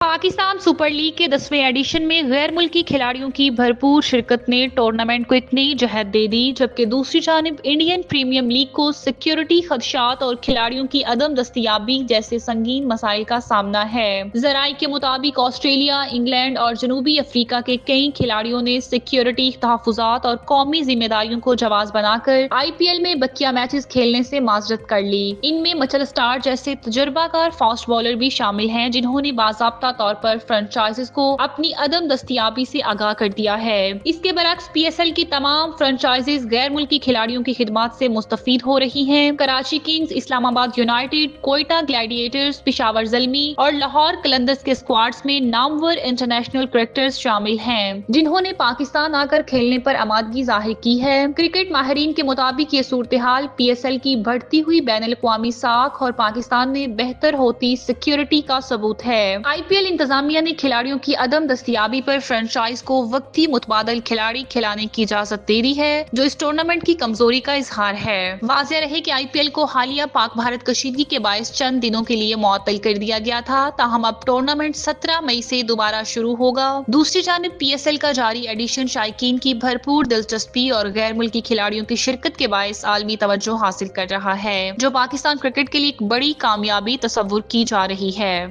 Pakistan super league के 10वें addition में गैर मुल्की खिलाड़ियों की भरपूर शिरकत ने टूर्नामेंट को एक नई जहत दे दी, जबकि दूसरी जानिब इंडियन प्रीमियर लीग को सिक्योरिटी खदशात और खिलाड़ियों की अदम दस्तयाबी जैसे संगीन मसाइल का सामना है। जराये के मुताबिक ऑस्ट्रेलिया, इंग्लैंड और जनूबी अफ्रीका के कई खिलाड़ियों ने सिक्योरिटी तहफुजात और कौमी जिम्मेदारियों को जवाज बनाकर IPL में बकिया मैचेस खेलने से माजरत कर ली। इनमें मिचेल स्टार्क जैसे तजुर्बाकार फास्ट बॉलर भी शामिल हैं, जिन्होंने बाज़ाब्ता तौर पर फ्रेंचाइजीज को अपनी अदम दस्तयाबी से आगाह कर दिया है। इसके बरक्स PSL की तमाम फ्रेंचाइजीज गैर मुल्की खिलाड़ियों की खिदमत से मुस्तफीद हो रही हैं। Karachi Kings, Islamabad United, Quetta Gladiators, Peshawar Zalmi और लाहौर कलंदर्स के स्क्वाड्स में नामवर इंटरनेशनल क्रिकेटर्स शामिल हैं, जिन्होंने पाकिस्तान आकर खेलने पर आमादगी जाहिर की है। क्रिकेट माहिरीन के मुताबिक ये सूरत हाल PSL की बढ़ती हुई बैनुल अक़वामी साख और पाकिस्तान में बेहतर होती सिक्योरिटी का सबूत है। IPL इंतजामिया ने खिलाड़ियों की अदम दस्तयाबी पर फ्रेंचाइज को वक्ती मुतबादल खिलाड़ी खिलाने की इजाजत दे दी है, जो इस टूर्नामेंट की कमजोरी का इजहार है। वाज़ेह रहे कि IPL को हालिया पाक भारत कशीदगी के बायस चंद दिनों के लिए मुअत्तल कर दिया गया था, ताहम अब टूर्नामेंट 17 मई से दोबारा शुरू होगा। दूसरी जानिब PSL का जारी एडिशन शायकीन की भरपूर दिलचस्पी और गैर मुल्की खिलाड़ियों की शिरकत के बायस आलमी तवज्जो हासिल कर रहा है, जो पाकिस्तान क्रिकेट के लिए एक बड़ी कामयाबी तस्वुर की जा रही है।